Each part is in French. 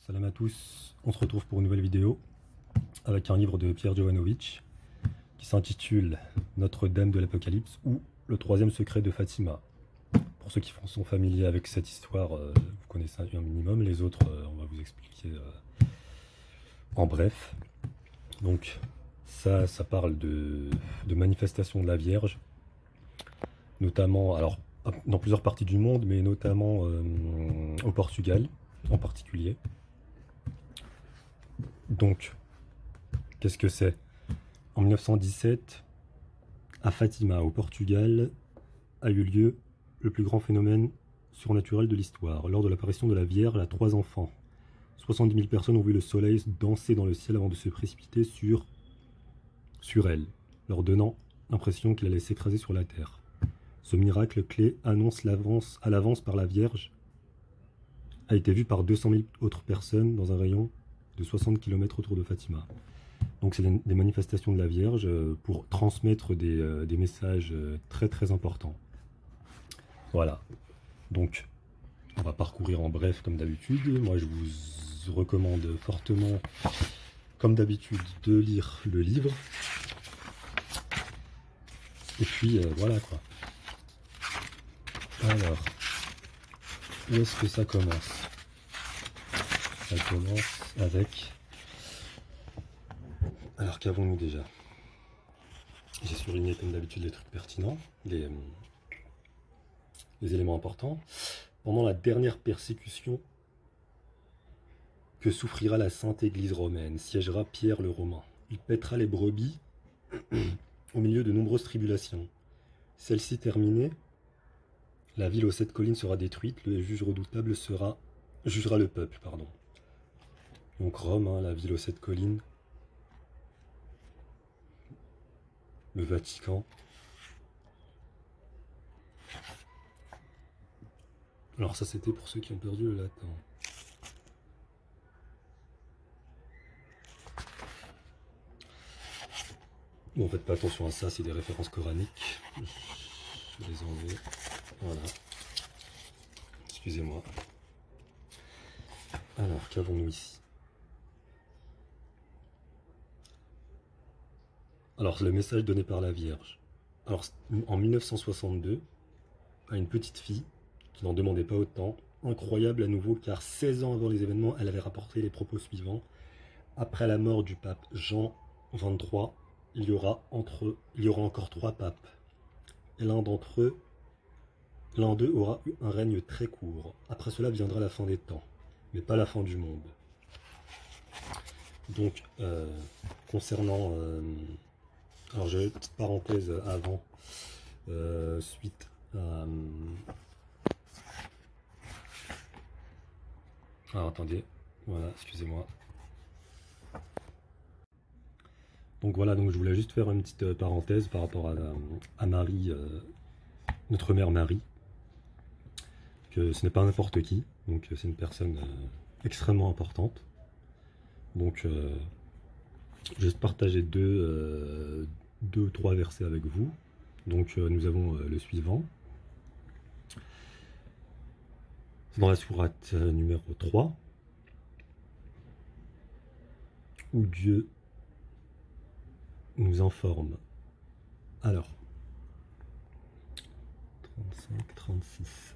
Salam à tous, on se retrouve pour une nouvelle vidéo avec un livre de Pierre Jovanovic qui s'intitule Notre-Dame de l'Apocalypse ou Le troisième secret de Fatima. Pour ceux qui sont familiers avec cette histoire, vous connaissez un minimum, les autres on va vous expliquer en bref. Donc ça parle de manifestation de la Vierge, notamment, alors dans plusieurs parties du monde, mais notamment au Portugal en particulier. Donc, qu'est-ce que c'est? En 1917, à Fatima, au Portugal, a eu lieu le plus grand phénomène surnaturel de l'histoire. Lors de l'apparition de la Vierge à 3 enfants, 70 000 personnes ont vu le soleil danser dans le ciel avant de se précipiter sur elle, leur donnant l'impression qu'il allait s'écraser sur la terre. Ce miracle clé, annonce à l'avance par la Vierge, a été vu par 200 000 autres personnes dans un rayon de 60 km autour de Fatima. Donc c'est des manifestations de la Vierge pour transmettre des messages très très importants. Voilà. Donc on va parcourir en bref comme d'habitude. Moi je vous recommande fortement, comme d'habitude, de lire le livre. Et puis voilà quoi. Alors, où est-ce que ça commence? Ça commence avec... Alors qu'avons-nous déjà? J'ai surligné comme d'habitude les trucs pertinents, les éléments importants. Pendant la dernière persécution que souffrira la Sainte Église romaine, siégera Pierre le Romain. Il paîtra les brebis au milieu de nombreuses tribulations. Celle-ci terminée, la ville aux 7 collines sera détruite, le juge redoutable jugera le peuple. Donc Rome, hein, la ville aux 7 collines, le Vatican. Alors ça c'était pour ceux qui ont perdu le latin. Bon, faites pas attention à ça, c'est des références coraniques. Je vais les enlever. Voilà. Excusez-moi. Alors, qu'avons-nous ici? Alors, le message donné par la Vierge. Alors, en 1962, à une petite fille qui n'en demandait pas autant, incroyable à nouveau, car 16 ans avant les événements, elle avait rapporté les propos suivants. Après la mort du pape Jean XXIII, il y aura encore 3 papes. Et l'un d'eux aura eu un règne très court. Après cela viendra la fin des temps, mais pas la fin du monde. Donc, concernant... alors j'ai une petite parenthèse avant, suite à... alors attendez, voilà, excusez-moi. Donc voilà, donc je voulais juste faire une petite parenthèse par rapport à Marie, notre mère Marie, que ce n'est pas n'importe qui, donc c'est une personne extrêmement importante. Donc juste partager deux ou trois versets avec vous. Donc nous avons le suivant. C'est dans la sourate numéro 3, où Dieu nous informe. Alors, 35, 36.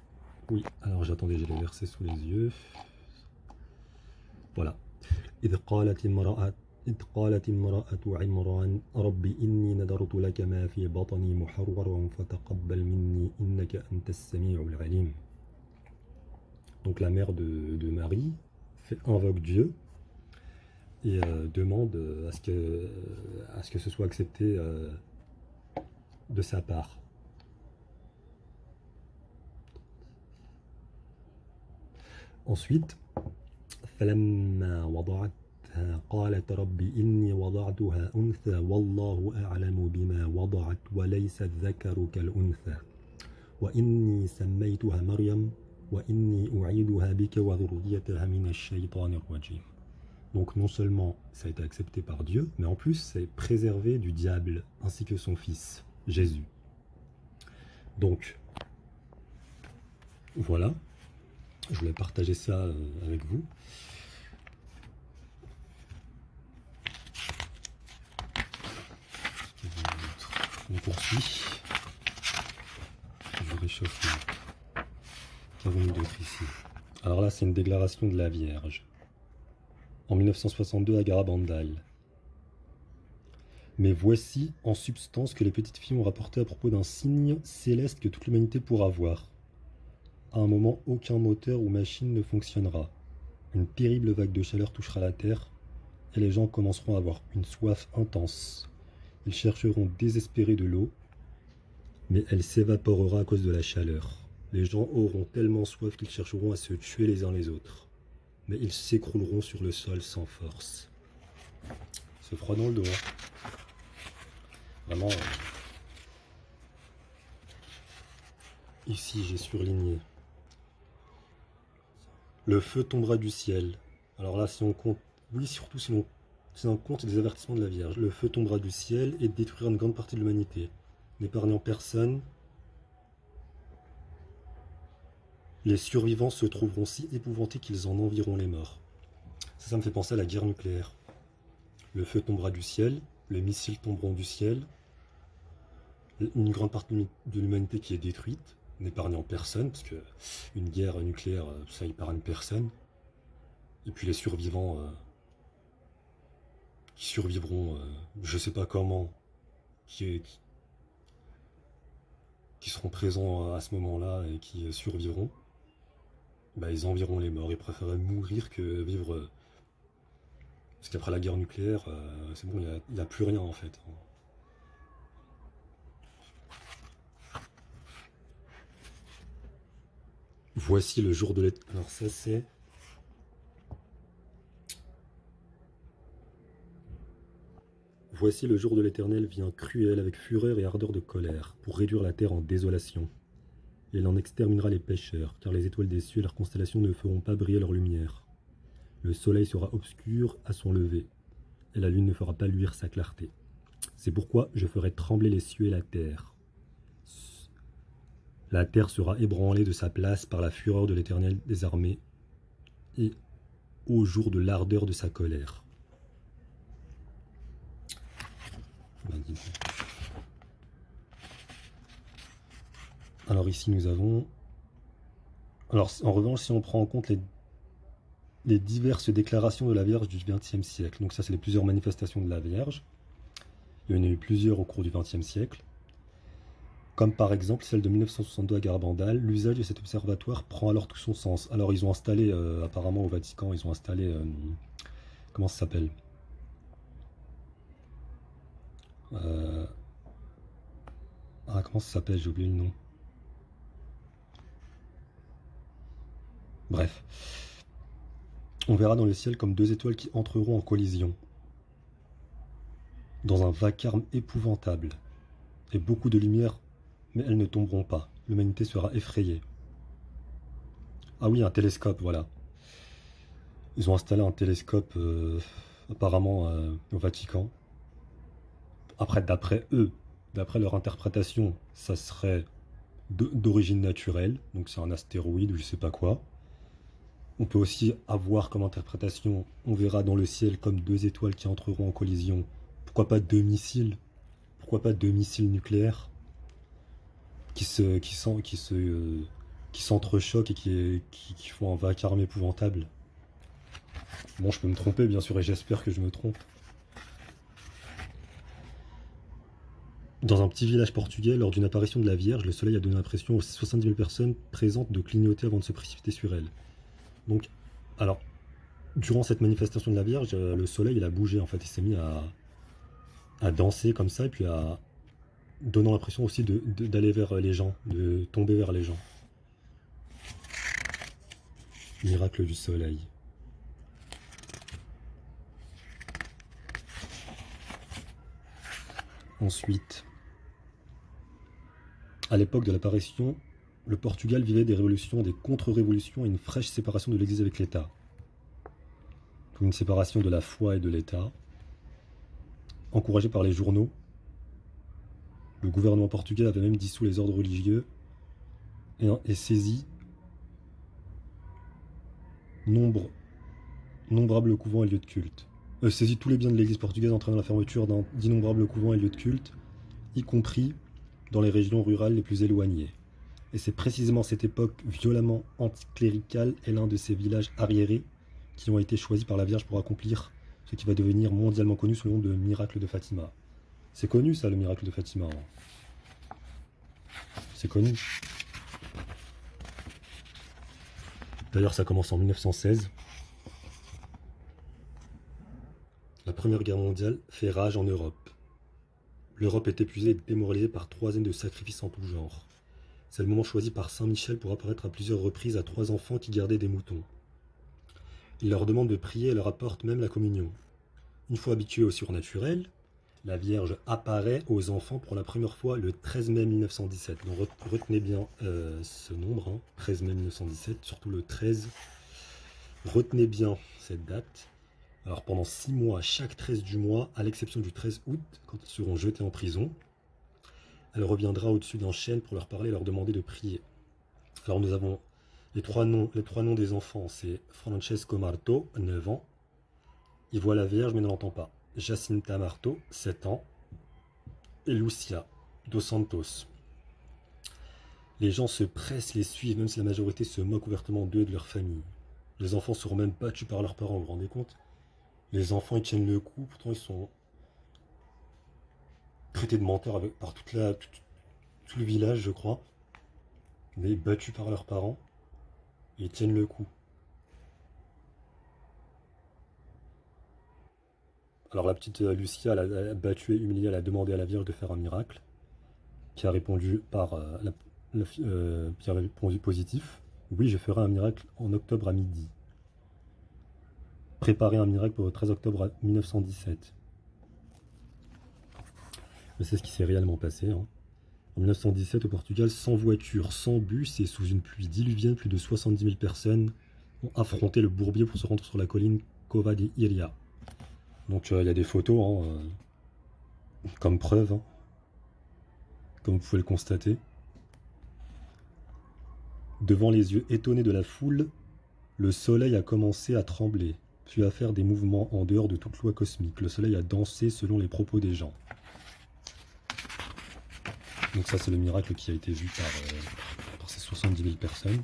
Oui, alors j'attendais, j'ai les versets sous les yeux. Voilà. إذ قالت امرأة عمران رب إني نذرت لك ما في بطني محررا فتقبل مني إنك أنت السميع العليم. Donc la mère de Marie invoque Dieu et demande à ce que ce soit accepté de sa part. Ensuite, فلما وضعتها قالت رب إني وضعتها أنثى والله أعلم بما وضعت وليس الذكر كالأنثى وإني سميتها مريم وإني أعيدها بك وذريتها من الشيطان الرجيم. Donc non seulement ça a été accepté par Dieu, mais en plus c'est préservé du diable ainsi que son fils, Jésus. Donc voilà, je voulais partager ça avec vous. On poursuit. Je réchauffe. Qu'avons-nous d'autre ici? Alors là, c'est une déclaration de la Vierge. En 1962 à Garabandal. Mais voici en substance que les petites filles ont rapporté à propos d'un signe céleste que toute l'humanité pourra voir. À un moment, aucun moteur ou machine ne fonctionnera. Une terrible vague de chaleur touchera la terre et les gens commenceront à avoir une soif intense. Ils chercheront désespérés de l'eau, mais elle s'évaporera à cause de la chaleur. Les gens auront tellement soif qu'ils chercheront à se tuer les uns les autres, mais ils s'écrouleront sur le sol sans force. C'est froid dans le dos, hein. Vraiment. Ici, j'ai surligné. Le feu tombera du ciel. Alors là, si on compte... Oui, surtout si on compte des avertissements de la Vierge. Le feu tombera du ciel et détruira une grande partie de l'humanité, n'épargnant personne. Les survivants se trouveront si épouvantés qu'ils en envieront les morts. Ça me fait penser à la guerre nucléaire. Le feu tombera du ciel, les missiles tomberont du ciel, une grande partie de l'humanité qui est détruite, n'épargnant personne, parce que une guerre nucléaire, ça épargne personne. Et puis les survivants qui survivront, je sais pas comment, qui seront présents à ce moment-là et qui survivront, bah, ils envieront les morts. Ils préfèrent mourir que vivre. Parce qu'après la guerre nucléaire, c'est bon, il n'y a plus rien en fait. Voici le jour de l'éternel. Alors ça c'est... Voici le jour de l'Éternel vient cruel avec fureur et ardeur de colère, pour réduire la terre en désolation. Et il en exterminera les pécheurs, car les étoiles des cieux et leurs constellations ne feront pas briller leur lumière. Le soleil sera obscur à son lever, et la lune ne fera pas luire sa clarté. C'est pourquoi je ferai trembler les cieux et la terre. La terre sera ébranlée de sa place par la fureur de l'Éternel des armées, et au jour de l'ardeur de sa colère. Alors ici nous avons... Alors en revanche, si on prend en compte les diverses déclarations de la Vierge du XXe siècle, donc ça c'est les plusieurs manifestations de la Vierge, il y en a eu plusieurs au cours du XXe siècle, comme par exemple celle de 1962 à Garabandal, l'usage de cet observatoire prend alors tout son sens. Alors ils ont installé, apparemment au Vatican, ils ont installé... comment ça s'appelle ? Ah, comment ça s'appelle? J'ai oublié le nom. Bref. On verra dans le ciel comme deux étoiles qui entreront en collision, dans un vacarme épouvantable, et beaucoup de lumière, mais elles ne tomberont pas. L'humanité sera effrayée. Ah oui, un télescope, voilà. Ils ont installé un télescope, apparemment, au Vatican. Après, d'après eux, d'après leur interprétation, ça serait d'origine naturelle, donc c'est un astéroïde ou je sais pas quoi. On peut aussi avoir comme interprétation, on verra dans le ciel comme deux étoiles qui entreront en collision. Pourquoi pas deux missiles? Pourquoi pas deux missiles nucléaires qui s'entrechoquent et qui font un vacarme épouvantable? Bon, je peux me tromper bien sûr et j'espère que je me trompe. Dans un petit village portugais, lors d'une apparition de la Vierge, le soleil a donné l'impression aux 70 000 personnes présentes de clignoter avant de se précipiter sur elle. Donc, alors, durant cette manifestation de la Vierge, le soleil il a bougé en fait, il s'est mis à danser comme ça, et puis à donnant l'impression aussi d'aller vers les gens, de tomber vers les gens. Miracle du soleil. Ensuite, à l'époque de l'apparition, le Portugal vivait des révolutions, des contre-révolutions et une fraîche séparation de l'Église avec l'État. Une séparation de la foi et de l'État. Encouragée par les journaux, le gouvernement portugais avait même dissous les ordres religieux et saisi d'innombrables couvents et lieux de culte. Saisit tous les biens de l'Église portugaise entraînant la fermeture d'innombrables couvents et lieux de culte, y compris dans les régions rurales les plus éloignées. Et c'est précisément cette époque violemment anticléricale et l'un de ces villages arriérés qui ont été choisis par la Vierge pour accomplir ce qui va devenir mondialement connu sous le nom de miracle de Fatima. C'est connu ça, le miracle de Fatima. C'est connu. D'ailleurs, ça commence en 1916. La Première Guerre mondiale fait rage en Europe. L'Europe est épuisée et démoralisée par 3 années de sacrifices en tout genre. C'est le moment choisi par Saint Michel pour apparaître à plusieurs reprises à 3 enfants qui gardaient des moutons. Il leur demande de prier et leur apporte même la communion. Une fois habitués au surnaturel, la Vierge apparaît aux enfants pour la première fois le 13 mai 1917. Donc retenez bien ce nombre, hein, 13 mai 1917, surtout le 13. Retenez bien cette date. Alors pendant 6 mois, chaque 13 du mois, à l'exception du 13 août, quand ils seront jetés en prison, elle reviendra au-dessus d'un chêne pour leur parler et leur demander de prier. Alors nous avons les trois noms des enfants, c'est Francesco Marto, 9 ans. Il voit la Vierge mais ne l'entend pas. Jacinta Marto, 7 ans. Et Lucia dos Santos. Les gens se pressent, les suivent, même si la majorité se moque ouvertement d'eux et de leur famille. Les enfants seront même battus par leurs parents, vous vous rendez compte? Les enfants, ils tiennent le coup, pourtant ils sont traités de menteurs par tout le village, je crois. Mais battus par leurs parents, et ils tiennent le coup. Alors la petite Lucia, elle a battu et humilié, elle a demandé à la Vierge de faire un miracle, qui a répondu qui a répondu positif. Oui, je ferai un miracle en octobre à midi. Préparer un miracle pour le 13 octobre 1917. Mais c'est ce qui s'est réellement passé. Hein. En 1917, au Portugal, sans voiture, sans bus et sous une pluie diluvienne, plus de 70 000 personnes ont affronté le bourbier pour se rendre sur la colline Cova de Iria. Donc il y a des photos, hein, comme preuve, hein, comme vous pouvez le constater. Devant les yeux étonnés de la foule, le soleil a commencé à trembler, puis à faire des mouvements en dehors de toute loi cosmique. Le soleil a dansé selon les propos des gens. Donc ça c'est le miracle qui a été vu par ces 70 000 personnes.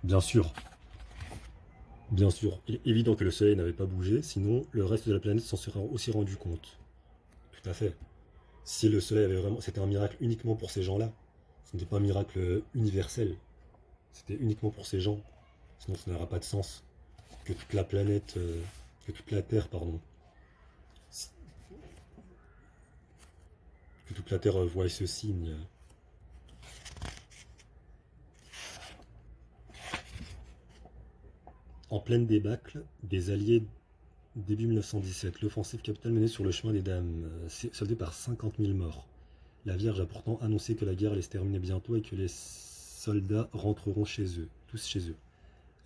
Bien sûr, il est évident que le soleil n'avait pas bougé, sinon le reste de la planète s'en serait aussi rendu compte. Tout à fait. Si le soleil avait vraiment... C'était un miracle uniquement pour ces gens-là. Ce n'était pas un miracle universel. C'était uniquement pour ces gens. Sinon ça n'aura pas de sens. Que toute la planète... que toute la Terre, pardon. Que toute la Terre voie ce signe. En pleine débâcle, des alliés début 1917, l'offensive capitale menée sur le chemin des dames, soldée par 50 000 morts. La Vierge a pourtant annoncé que la guerre allait se terminer bientôt et que les soldats rentreront chez eux, tous chez eux.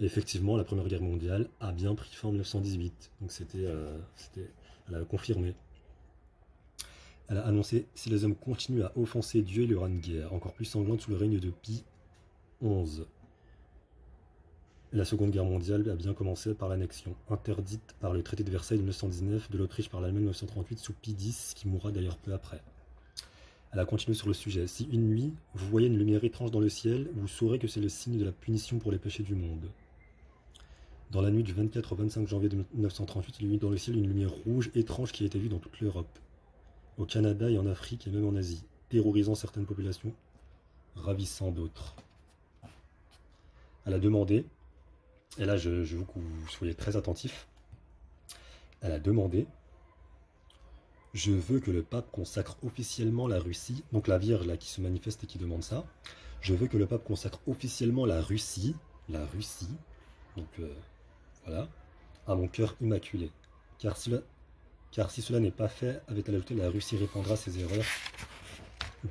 Et effectivement, la Première Guerre mondiale a bien pris fin en 1918, donc elle a confirmé. Elle a annoncé « Si les hommes continuent à offenser Dieu, il y aura une guerre, encore plus sanglante sous le règne de Pie XI. » La Seconde Guerre mondiale a bien commencé par l'annexion, interdite par le traité de Versailles de 1919, de l'Autriche par l'Allemagne de 1938 sous Pie X, qui mourra d'ailleurs peu après. Elle a continué sur le sujet. Si une nuit, vous voyez une lumière étrange dans le ciel, vous saurez que c'est le signe de la punition pour les péchés du monde. Dans la nuit du 24 au 25 janvier 1938, il y a eu dans le ciel une lumière rouge étrange qui a été vue dans toute l'Europe, au Canada et en Afrique et même en Asie, terrorisant certaines populations, ravissant d'autres. Elle a demandé, et là je veux que vous soyez très attentifs, elle a demandé « Je veux que le pape consacre officiellement la Russie », donc la Vierge là qui se manifeste et qui demande ça, « Je veux que le pape consacre officiellement la Russie, donc voilà, à mon cœur immaculé, car si cela n'est pas fait, avait-elle ajouté, la Russie répandra ses erreurs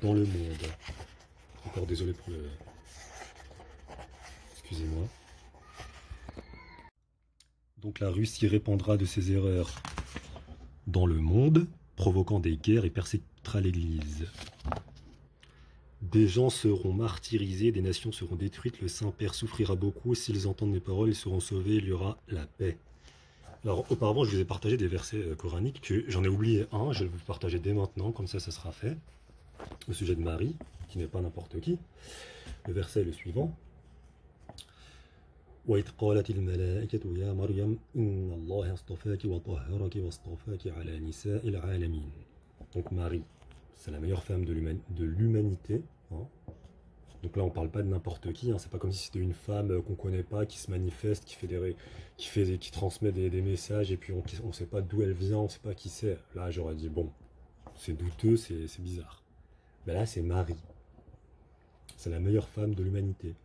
dans le monde. » Encore désolé pour le... Excusez-moi. Donc la Russie répandra de ses erreurs dans le monde, provoquant des guerres et persécutera l'Église. Des gens seront martyrisés, des nations seront détruites, le Saint-Père souffrira beaucoup, s'ils entendent mes paroles, ils seront sauvés, il y aura la paix. Alors, auparavant, je vous ai partagé des versets coraniques, que j'en ai oublié un, je vais vous le partager dès maintenant, comme ça sera fait, au sujet de Marie, qui n'est pas n'importe qui. Le verset est le suivant. وَإِذْ قَالَتِ الْمَلَائِكَةُ يَا مَرْيَمْ إِنَّ اللَّهَ اصْطَفَاكِ وَطَهَّرَكِ وَاصْطَفَاكِ عَلَى نِسَاءِ الْعَالَمِينَ. Donc Marie, c'est la meilleure femme de l'humanité. Hein. Donc là, on ne parle pas de n'importe qui. Hein. C'est pas comme si c'était une femme qu'on ne connaît pas, qui se manifeste, qui transmet des messages, et puis on ne sait pas d'où elle vient, on ne sait pas qui c'est. Là, j'aurais dit, bon, c'est douteux, c'est bizarre. Mais là, c'est Marie. C'est la meilleure femme de l'humanité.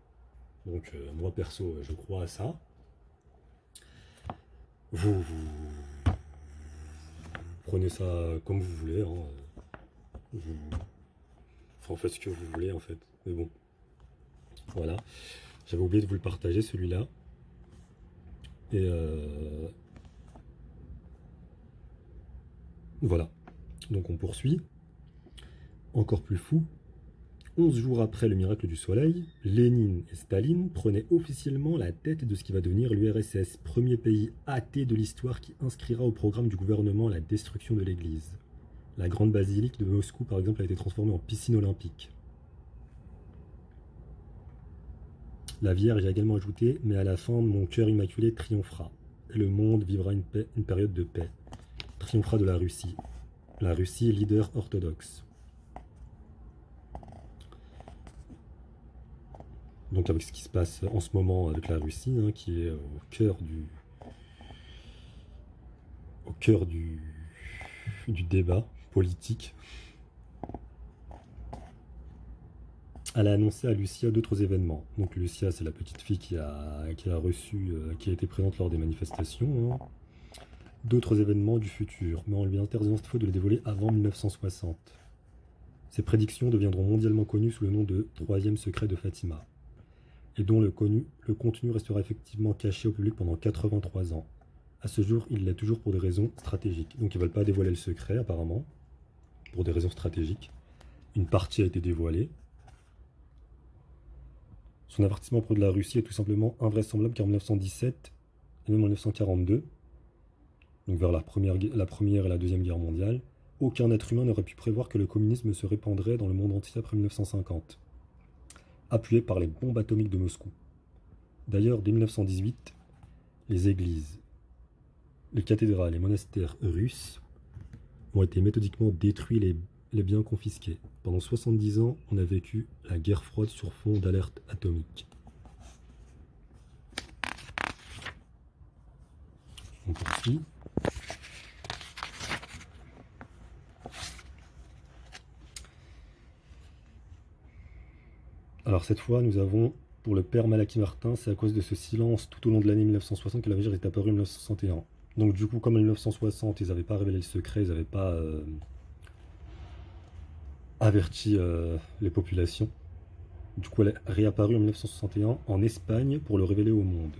Donc moi perso, je crois à ça. Vous prenez ça comme vous voulez. Hein. Enfin, faites ce que vous voulez en fait. Mais bon, voilà. J'avais oublié de vous le partager celui-là. Et voilà. Donc on poursuit. Encore plus fou. 11 jours après le miracle du soleil, Lénine et Staline prenaient officiellement la tête de ce qui va devenir l'URSS, premier pays athée de l'histoire qui inscrira au programme du gouvernement la destruction de l'église. La grande basilique de Moscou, par exemple, a été transformée en piscine olympique. La Vierge a également ajouté « Mais à la fin, mon cœur immaculé triomphera, et le monde vivra une période de paix. Triomphera de la Russie. La Russie est leader orthodoxe. » Donc avec ce qui se passe en ce moment avec la Russie, hein, qui est au cœur du débat politique. Elle a annoncé à Lucia d'autres événements. Donc Lucia, c'est la petite fille qui a été présente lors des manifestations. Hein. D'autres événements du futur, mais en lui interdisant cette fois de les dévoiler avant 1960. Ces prédictions deviendront mondialement connues sous le nom de Troisième secret de Fatima, et dont le contenu restera effectivement caché au public pendant 83 ans. À ce jour, il l'est toujours pour des raisons stratégiques. Donc ils ne veulent pas dévoiler le secret, apparemment, pour des raisons stratégiques. Une partie a été dévoilée. Son avertissement auprès de la Russie est tout simplement invraisemblable, car en 1917, et même en 1942, donc vers la première et la deuxième guerre mondiale, aucun être humain n'aurait pu prévoir que le communisme se répandrait dans le monde entier après 1950. Appuyé par les bombes atomiques de Moscou. D'ailleurs, dès 1918, les églises, les cathédrales et monastères russes ont été méthodiquement détruits, les biens confisqués. Pendant 70 ans, on a vécu la guerre froide sur fond d'alerte atomique. On poursuit. Alors cette fois, nous avons, pour le père Malachi Martin, c'est à cause de ce silence tout au long de l'année 1960 que la Vierge est apparue en 1961. Donc du coup, comme en 1960, ils n'avaient pas révélé le secret, ils n'avaient pas averti les populations. Du coup, elle est réapparue en 1961 en Espagne pour le révéler au monde.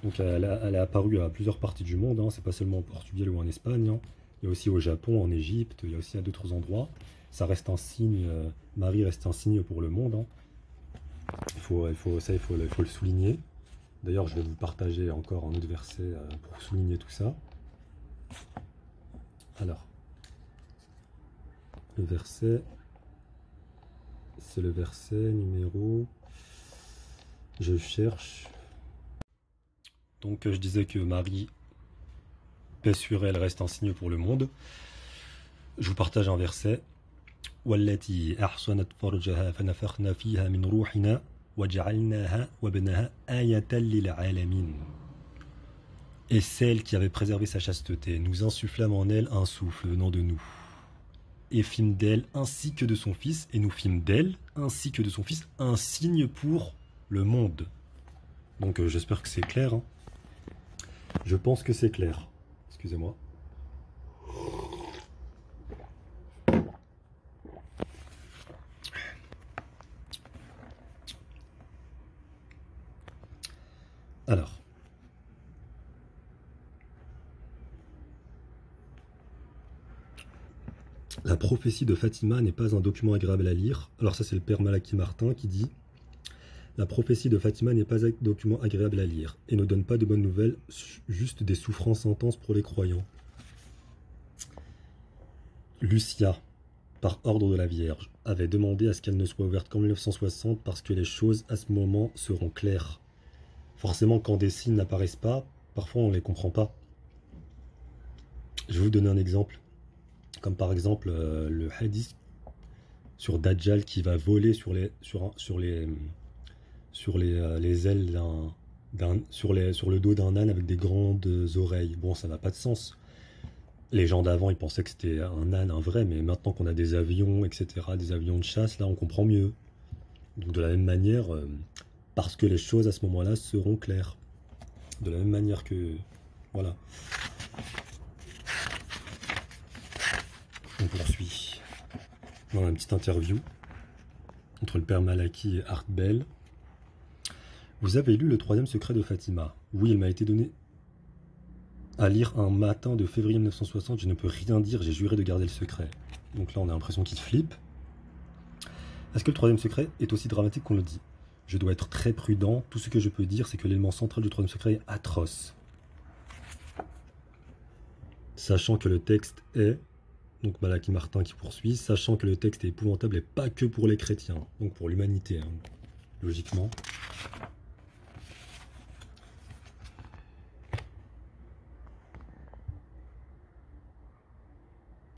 Donc elle est apparue à plusieurs parties du monde, hein. C'est pas seulement au Portugal ou en Espagne, hein. Il y a aussi au Japon, en Égypte, il y a aussi à d'autres endroits. Ça reste un signe, Marie reste un signe pour le monde, hein. Il faut le souligner. D'ailleurs, je vais vous partager encore un autre verset pour souligner tout ça. Alors, le verset, c'est le verset numéro... Je cherche. Donc, je disais que Marie, paix sur elle, reste un signe pour le monde. Je vous partage un verset. والتي أحصنت فرجها فنفخنا فيها من روحنا وجعلناها وابنها آية للعالمين. Et celle qui avait préservé sa chasteté, nous insufflâmes en elle un souffle venant de nous. Et fîmes d'elle ainsi que de son fils, et nous fîmes d'elle ainsi que de son fils un signe pour le monde. Donc j'espère que c'est clair. Hein. Je pense que c'est clair. Excusez-moi. Alors, la prophétie de Fatima n'est pas un document agréable à lire. Alors ça, c'est le père Malachi Martin qui dit La prophétie de Fatima n'est pas un document agréable à lire et ne donne pas de bonnes nouvelles, juste des souffrances intenses pour les croyants. Lucia, par ordre de la Vierge, avait demandé à ce qu'elle ne soit ouverte qu'en 1960 parce que les choses à ce moment seront claires. Forcément, quand des signes n'apparaissent pas, parfois on ne les comprend pas. Je vais vous donner un exemple. Comme par exemple le hadith sur Dajjal qui va voler sur les ailes sur le dos d'un âne avec des grandes oreilles. Bon, ça n'a pas de sens. Les gens d'avant, ils pensaient que c'était un âne, un vrai, mais maintenant qu'on a des avions, etc., des avions de chasse, là, on comprend mieux. Donc de la même manière, parce que les choses à ce moment-là seront claires. De la même manière que... Voilà. On poursuit. On a une petite interview entre le père Malaki et Art Bell. Vous avez lu le 3e secret de Fatima? Oui, il m'a été donné à lire un matin de février 1960. Je ne peux rien dire, j'ai juré de garder le secret. Donc là, on a l'impression qu'il flippe. Est-ce que le 3e secret est aussi dramatique qu'on le dit? Je dois être très prudent. Tout ce que je peux dire, c'est que l'élément central du 3e secret est atroce. Sachant que le texte est... Donc Malaki Martin qui poursuit, sachant que le texte est épouvantable et pas que pour les chrétiens, donc pour l'humanité, hein, logiquement.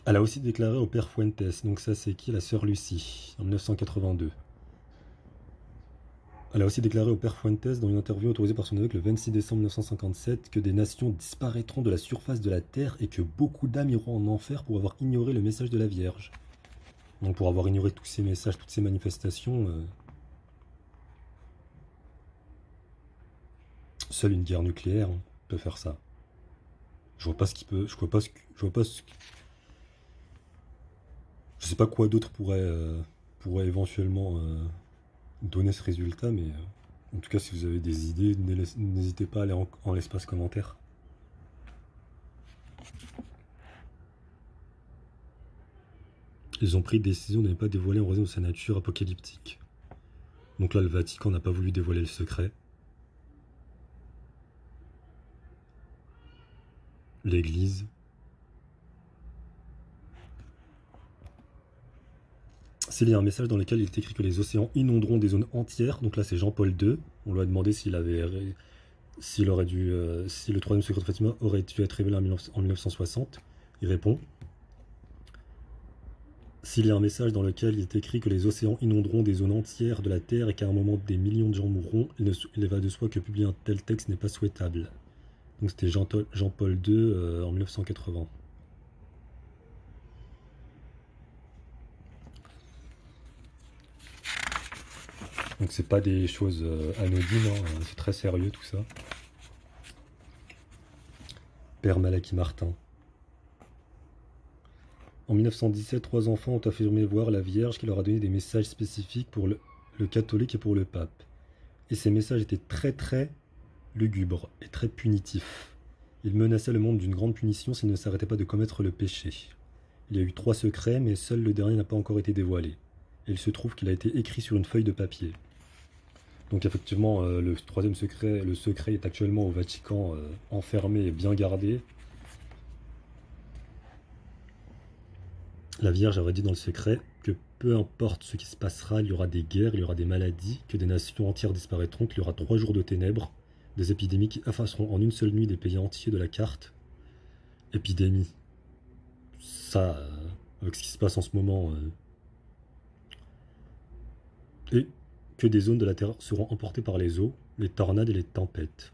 Elle a aussi déclaré au père Fuentes, donc ça c'est qui? La sœur Lucie, en 1982. Elle a aussi déclaré au père Fuentes dans une interview autorisée par son évêque le 26 décembre 1957 que des nations disparaîtront de la surface de la terre et que beaucoup d'âmes iront en enfer pour avoir ignoré le message de la Vierge. Donc pour avoir ignoré tous ces messages, toutes ces manifestations, seule une guerre nucléaire peut faire ça. Je vois pas ce qui peut, je sais pas quoi d'autre pourrait éventuellement donner ce résultat, mais en tout cas, si vous avez des idées, n'hésitez pas à aller en l'espace commentaire. Ils ont pris décision de ne pas dévoiler en raison de sa nature apocalyptique. Donc là, le Vatican n'a pas voulu dévoiler le secret. L'Église. S'il y a un message dans lequel il est écrit que les océans inonderont des zones entières, donc là c'est Jean-Paul II, on lui a demandé si le 3e secret de Fatima aurait dû être révélé en 1960, il répond. S'il y a un message dans lequel il est écrit que les océans inonderont des zones entières de la Terre et qu'à un moment des millions de gens mourront, il va de soi que publier un tel texte n'est pas souhaitable. Donc c'était Jean-Paul II en 1980. Donc c'est pas des choses anodines, hein, c'est très sérieux tout ça. Père Malaki Martin. En 1917, 3 enfants ont affirmé voir la Vierge qui leur a donné des messages spécifiques pour le catholique et pour le pape. Et ces messages étaient très très lugubres et très punitifs. Ils menaçaient le monde d'une grande punition s'il ne s'arrêtait pas de commettre le péché. Il y a eu 3 secrets, mais seul le dernier n'a pas encore été dévoilé. Et il se trouve qu'il a été écrit sur une feuille de papier. Donc effectivement, le 3e secret, le secret est actuellement au Vatican enfermé et bien gardé. La Vierge aurait dit dans le secret que peu importe ce qui se passera, il y aura des guerres, il y aura des maladies, que des nations entières disparaîtront, qu'il y aura 3 jours de ténèbres, des épidémies qui effaceront en une seule nuit des pays entiers de la carte. Épidémie. Ça, avec ce qui se passe en ce moment. Et que des zones de la Terre seront emportées par les eaux, les tornades et les tempêtes.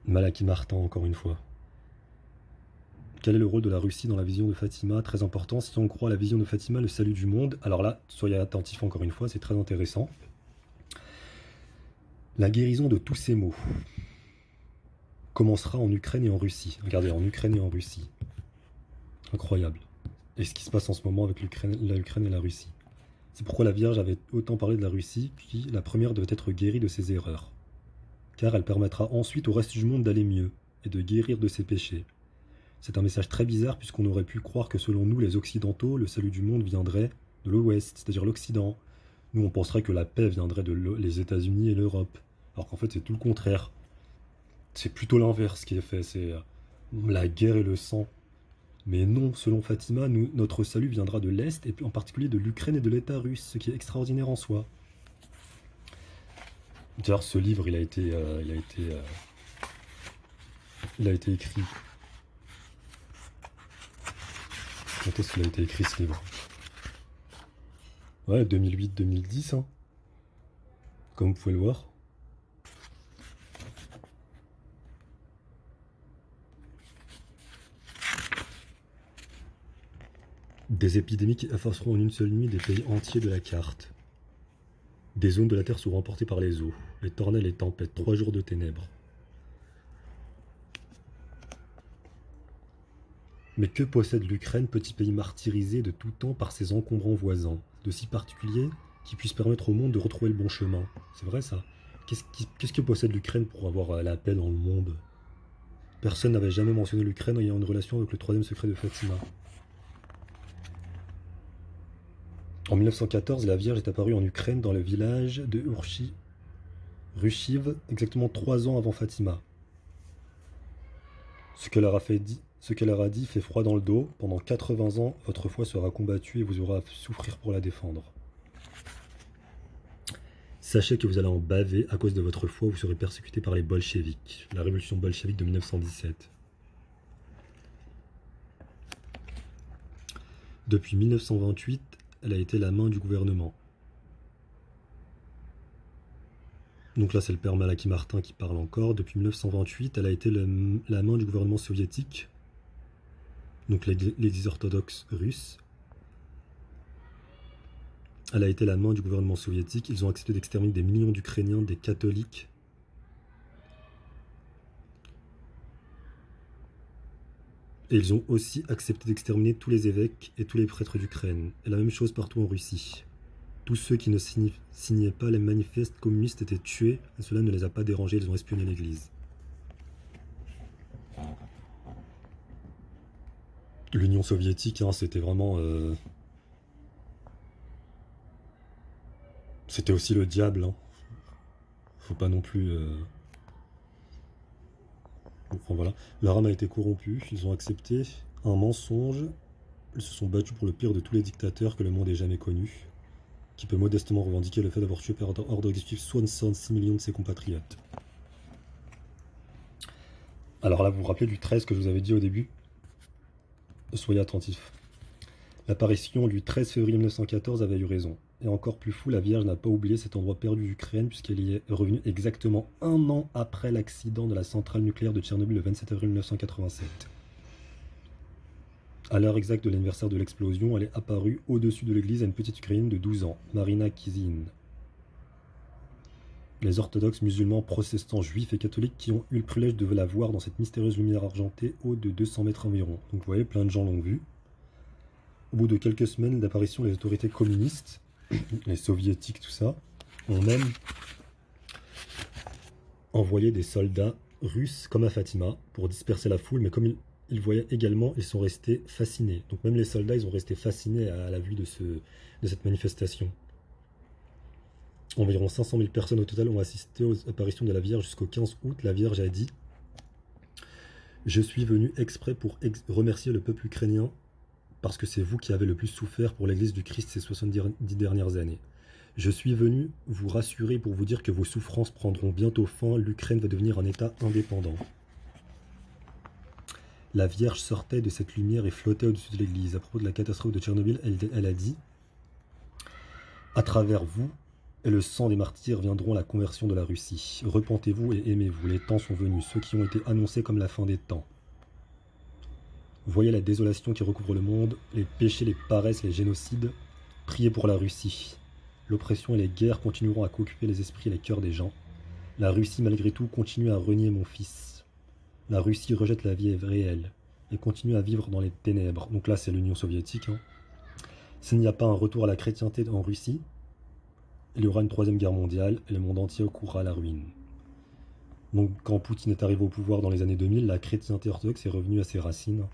Malaki Martin, encore une fois. Quel est le rôle de la Russie dans la vision de Fatima? Très important. Si on croit à la vision de Fatima, le salut du monde, alors là, soyez attentifs encore une fois, c'est très intéressant. La guérison de tous ces maux commencera en Ukraine et en Russie. Regardez, en Ukraine et en Russie. Incroyable. Et ce qui se passe en ce moment avec l'Ukraine et la Russie. C'est pourquoi la Vierge avait autant parlé de la Russie, qui, la première, devait être guérie de ses erreurs. Car elle permettra ensuite au reste du monde d'aller mieux et de guérir de ses péchés. C'est un message très bizarre puisqu'on aurait pu croire que selon nous, les Occidentaux, le salut du monde viendrait de l'Ouest, c'est-à-dire l'Occident. Nous, on penserait que la paix viendrait les États-Unis et l'Europe. Alors qu'en fait, c'est tout le contraire. C'est plutôt l'inverse qui est fait. C'est la guerre et le sang. Mais non, selon Fatima, notre salut viendra de l'Est, et en particulier de l'Ukraine et de l'État russe, ce qui est extraordinaire en soi. D'ailleurs, ce livre, il a été écrit. Quand est-ce qu'il a été écrit, ce livre? Ouais, 2008-2010, hein. Comme vous pouvez le voir. Des épidémies qui effaceront en une seule nuit des pays entiers de la carte. Des zones de la Terre seront emportées par les eaux, les tornades et les tempêtes, 3 jours de ténèbres. Mais que possède l'Ukraine, petit pays martyrisé de tout temps par ses encombrants voisins, de si particulier qui puisse permettre au monde de retrouver le bon chemin? C'est vrai ça. Qu'est-ce que possède l'Ukraine pour avoir la paix dans le monde? Personne n'avait jamais mentionné l'Ukraine ayant une relation avec le troisième secret de Fatima. En 1914, la Vierge est apparue en Ukraine dans le village de Rushiv, exactement 3 ans avant Fatima. Ce qu'elle leur a dit fait froid dans le dos. Pendant 80 ans, votre foi sera combattue et vous aurez à souffrir pour la défendre. Sachez que vous allez en baver à cause de votre foi, vous serez persécuté par les bolcheviks, la révolution bolchevique de 1917. Depuis 1928, elle a été la main du gouvernement. Donc là, c'est le père Malachi Martin qui parle encore. Depuis 1928, elle a été la main du gouvernement soviétique, donc l'Église orthodoxe russe. Elle a été la main du gouvernement soviétique. Ils ont accepté d'exterminer des millions d'Ukrainiens, des catholiques. Et ils ont aussi accepté d'exterminer tous les évêques et tous les prêtres d'Ukraine. Et la même chose partout en Russie. Tous ceux qui ne signaient pas les manifestes communistes étaient tués, et cela ne les a pas dérangés, ils ont espionné l'église. L'Union soviétique, hein, c'était vraiment... C'était aussi le diable, hein. Faut pas non plus... Enfin voilà, leur âme a été corrompue, ils ont accepté un mensonge, ils se sont battus pour le pire de tous les dictateurs que le monde ait jamais connu, qui peut modestement revendiquer le fait d'avoir tué par ordre exécutif 66 millions de ses compatriotes. Alors là, vous vous rappelez du 13 que je vous avais dit au début? Soyez attentifs. L'apparition du 13 février 1914 avait eu raison. Et encore plus fou, la Vierge n'a pas oublié cet endroit perdu d'Ukraine puisqu'elle y est revenue exactement 1 an après l'accident de la centrale nucléaire de Tchernobyl le 27 avril 1987. À l'heure exacte de l'anniversaire de l'explosion, elle est apparue au-dessus de l'église à une petite Ukrainienne de 12 ans, Marina Kizine. Les orthodoxes musulmans, protestants, juifs et catholiques qui ont eu le privilège de la voir dans cette mystérieuse lumière argentée haute de 200 mètres environ. Donc vous voyez, plein de gens l'ont vue. Au bout de quelques semaines d'apparition, les autorités communistes, les soviétiques, tout ça, ont même envoyé des soldats russes comme à Fatima pour disperser la foule, mais comme ils voyaient également, ils sont restés fascinés. Donc même les soldats, ils ont resté fascinés à la vue de cette manifestation. Environ 500 000 personnes au total ont assisté aux apparitions de la Vierge jusqu'au 15 août. La Vierge a dit « Je suis venu exprès pour remercier le peuple ukrainien parce que c'est vous qui avez le plus souffert pour l'Église du Christ ces 70 dernières années. Je suis venu vous rassurer pour vous dire que vos souffrances prendront bientôt fin. L'Ukraine va devenir un État indépendant. » La Vierge sortait de cette lumière et flottait au-dessus de l'église. À propos de la catastrophe de Tchernobyl, elle a dit « À travers vous et le sang des martyrs viendront la conversion de la Russie. Repentez-vous et aimez-vous. Les temps sont venus, ceux qui ont été annoncés comme la fin des temps. Voyez la désolation qui recouvre le monde, les péchés, les paresses, les génocides. Priez pour la Russie. L'oppression et les guerres continueront à occuper les esprits et les cœurs des gens. La Russie, malgré tout, continue à renier mon fils. La Russie rejette la vie réelle et continue à vivre dans les ténèbres. » Donc là, c'est l'Union soviétique. Hein. S'il n'y a pas un retour à la chrétienté en Russie, il y aura une 3e guerre mondiale et le monde entier courra à la ruine. Donc quand Poutine est arrivé au pouvoir dans les années 2000, la chrétienté orthodoxe est revenue à ses racines.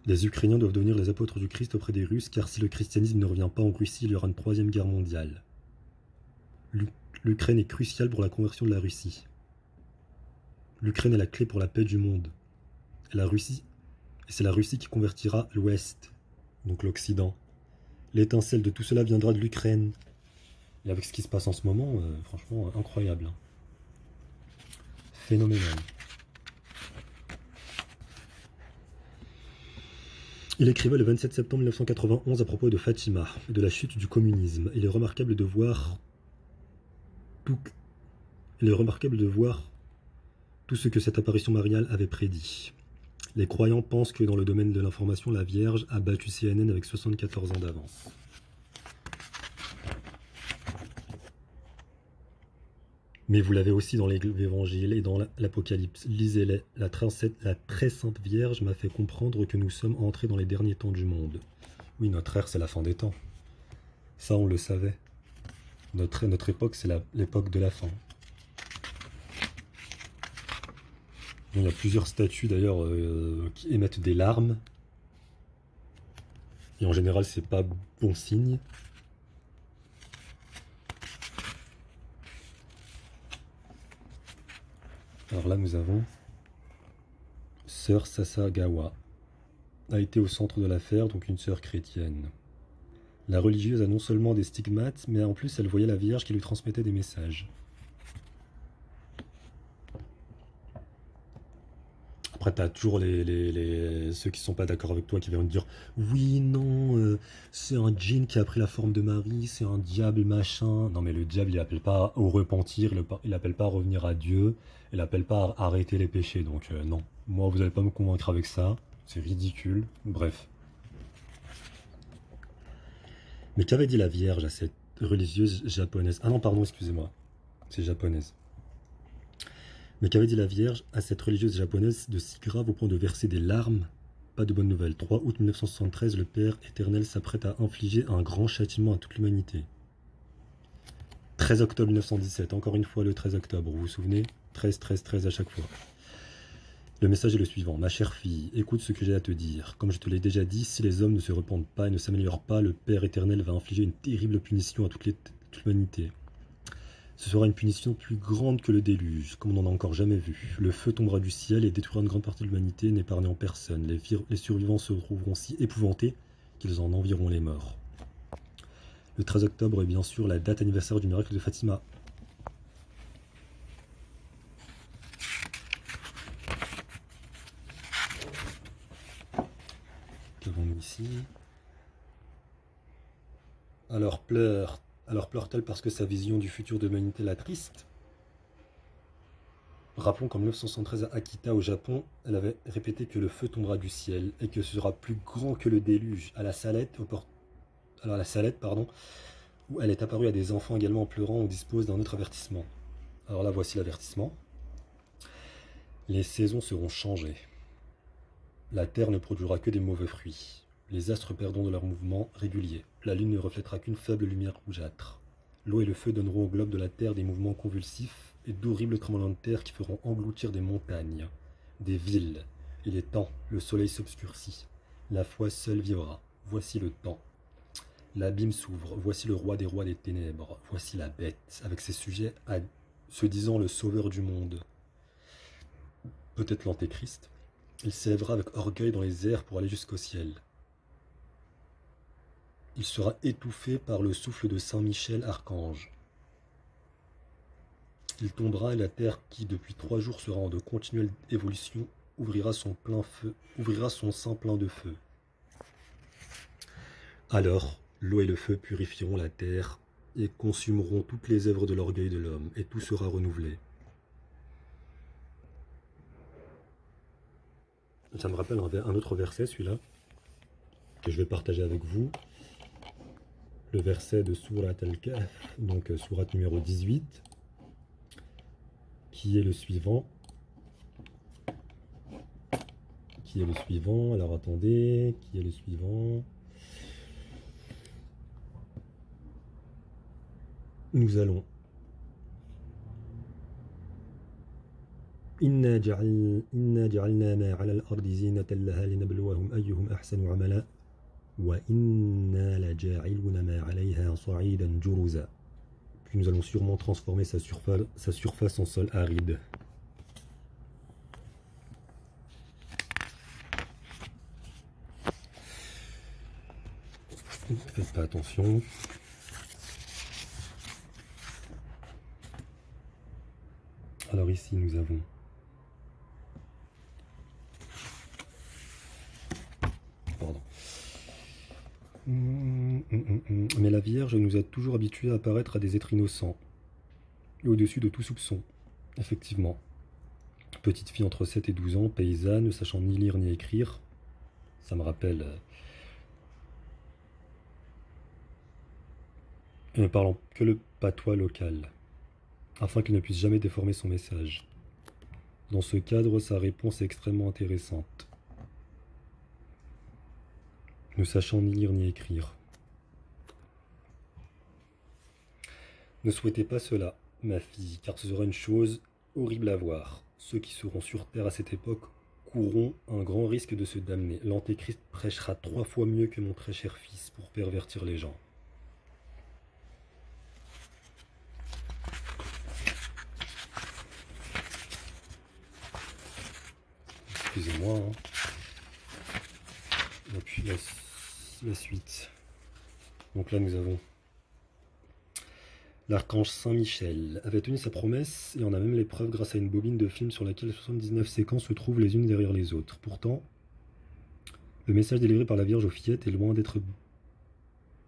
Les Ukrainiens doivent devenir les apôtres du Christ auprès des Russes, car si le christianisme ne revient pas en Russie, il y aura une troisième guerre mondiale. L'Ukraine est cruciale pour la conversion de la Russie. L'Ukraine est la clé pour la paix du monde. Et c'est la Russie qui convertira l'Ouest, donc l'Occident. L'étincelle de tout cela viendra de l'Ukraine. Et avec ce qui se passe en ce moment, franchement, incroyable. Phénoménal. Il écrivait le 27 septembre 1991 à propos de Fatima et de la chute du communisme. Il est remarquable de voir tout ce que cette apparition mariale avait prédit. Les croyants pensent que dans le domaine de l'information, la Vierge a battu CNN avec 74 ans d'avance. Mais vous l'avez aussi dans l'Évangile et dans l'Apocalypse. Lisez-les. La très sainte Vierge m'a fait comprendre que nous sommes entrés dans les derniers temps du monde. Oui, notre ère, c'est la fin des temps. Ça, on le savait. Notre époque, c'est l'époque de la fin. Il y a plusieurs statues, d'ailleurs, qui émettent des larmes. Et en général, c'est pas bon signe. Alors là, nous avons Sœur Sasagawa. A été au centre de l'affaire, donc une sœur chrétienne. La religieuse a non seulement des stigmates, mais en plus elle voyait la Vierge qui lui transmettait des messages. Après, t'as toujours ceux qui sont pas d'accord avec toi qui vont te dire oui, non, c'est un djinn qui a pris la forme de Marie, c'est un diable machin. Non, mais le diable, il appelle pas au repentir, il appelle pas à revenir à Dieu, il appelle pas à arrêter les péchés. Donc, non, moi, vous allez pas me convaincre avec ça, c'est ridicule. Bref. Mais qu'avait dit la Vierge à cette religieuse japonaise? Ah non, pardon, excusez-moi, c'est japonaise. Mais qu'avait dit la Vierge à cette religieuse japonaise de si grave au point de verser des larmes? Pas de bonne nouvelle. 3 août 1973, le Père éternel s'apprête à infliger un grand châtiment à toute l'humanité. 13 octobre 1917, encore une fois le 13 octobre, vous vous souvenez? 13, 13, 13 à chaque fois. Le message est le suivant. Ma chère fille, écoute ce que j'ai à te dire. Comme je te l'ai déjà dit, si les hommes ne se repentent pas et ne s'améliorent pas, le Père éternel va infliger une terrible punition à toute l'humanité. Ce sera une punition plus grande que le déluge, comme on n'en a encore jamais vu. Le feu tombera du ciel et détruira une grande partie de l'humanité, n'épargnant personne. Les survivants se trouveront si épouvantés qu'ils en envieront les morts. Le 13 octobre est bien sûr la date anniversaire du miracle de Fatima. Qu'avons-nous ici? Alors pleure-t-elle parce que sa vision du futur de l'humanité l'attriste? Rappelons qu'en 1973 à Akita au Japon, elle avait répété que le feu tombera du ciel et que ce sera plus grand que le déluge. À la Salette, où elle est apparue à des enfants également en pleurant, on dispose d'un autre avertissement. Alors là, voici l'avertissement. Les saisons seront changées. La terre ne produira que des mauvais fruits. Les astres perdront de leur mouvement régulier. La lune ne reflètera qu'une faible lumière rougeâtre. L'eau et le feu donneront au globe de la terre des mouvements convulsifs et d'horribles tremblements de terre qui feront engloutir des montagnes, des villes. Il est temps, le soleil s'obscurcit. La foi seule vivra. Voici le temps. L'abîme s'ouvre. Voici le roi des rois des ténèbres. Voici la bête, avec ses sujets se disant le sauveur du monde. Peut-être l'antéchrist. Il s'élèvera avec orgueil dans les airs pour aller jusqu'au ciel. Il sera étouffé par le souffle de Saint Michel, archange. Il tombera et la terre qui, depuis 3 jours, sera en de continuelle évolution, ouvrira son sein plein de feu. Alors, l'eau et le feu purifieront la terre et consumeront toutes les œuvres de l'orgueil de l'homme, et tout sera renouvelé. Ça me rappelle un autre verset, celui-là, que je vais partager avec vous. Le verset de Surat al-Kahf, donc Surat numéro 18, qui est le suivant. Alors attendez, qui est le suivant? Nous allons إنا جعلنا ما على الأرض زينة لها لنبلوهم أيهم أحسن عملا وإنا لجاعلون ما عليها صعيدا جرزا. Puis nous allons sûrement transformer sa surface en sol aride. Faites pas attention. Alors ici nous avons Mais la Vierge nous a toujours habitués à apparaître à des êtres innocents et au-dessus de tout soupçon. Effectivement. Petite fille entre 7 et 12 ans, paysanne, ne sachant ni lire ni écrire. Ça me rappelle... et ne parlant que le patois local, afin qu'il ne puisse jamais déformer son message. Dans ce cadre, sa réponse est extrêmement intéressante. Ne sachant ni lire ni écrire. Ne souhaitez pas cela, ma fille, car ce sera une chose horrible à voir. Ceux qui seront sur terre à cette époque courront un grand risque de se damner. L'Antéchrist prêchera 3 fois mieux que mon très cher fils pour pervertir les gens. Excusez-moi. Hein. Et puis la suite. Donc là nous avons l'archange Saint-Michel avait tenu sa promesse et en a même les preuves grâce à une bobine de film sur laquelle 79 séquences se trouvent les unes derrière les autres. Pourtant, le message délivré par la Vierge aux fillettes est loin d'être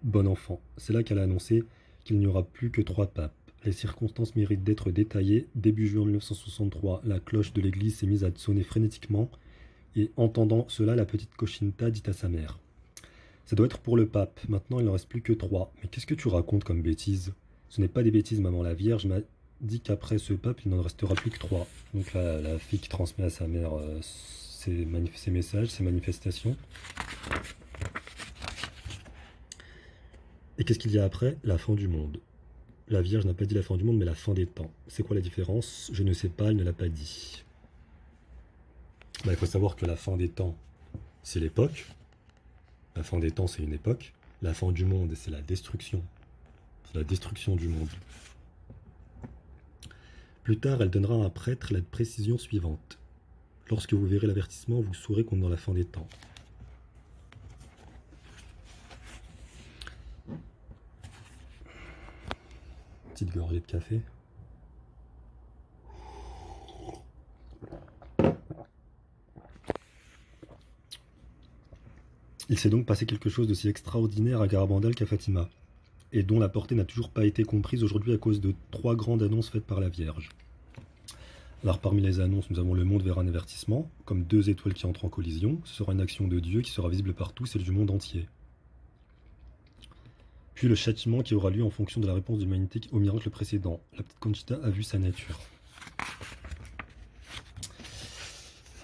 bon enfant. C'est là qu'elle a annoncé qu'il n'y aura plus que 3 papes. Les circonstances méritent d'être détaillées. Début juin 1963, la cloche de l'église s'est mise à sonner frénétiquement et entendant cela, la petite Cochinta dit à sa mère « Ça doit être pour le pape. Maintenant, il n'en reste plus que 3. Mais qu'est-ce que tu racontes comme bêtises ? Ce n'est pas des bêtises, maman. La Vierge m'a dit qu'après ce pape, il n'en restera plus que 3. » Donc la fille qui transmet à sa mère ses messages, ses manifestations. Et qu'est-ce qu'il y a après ? La fin du monde. La Vierge n'a pas dit la fin du monde, mais la fin des temps. C'est quoi la différence ? Je ne sais pas, elle ne l'a pas dit. Il faut savoir que la fin des temps, c'est l'époque. La fin des temps, c'est une époque. La fin du monde, c'est la destruction. C'est la destruction du monde. Plus tard, elle donnera à un prêtre la précision suivante. Lorsque vous verrez l'avertissement, vous saurez qu'on est dans la fin des temps. Petite gorgée de café. Il s'est donc passé quelque chose d'aussi extraordinaire à Garabandal qu'à Fatima, et dont la portée n'a toujours pas été comprise aujourd'hui à cause de 3 grandes annonces faites par la Vierge. Alors parmi les annonces, nous avons le monde vers un avertissement, comme 2 étoiles qui entrent en collision. Ce sera une action de Dieu qui sera visible par tous et du monde entier. Puis le châtiment qui aura lieu en fonction de la réponse de l'humanité au miracle précédent. La petite Conchita a vu sa nature.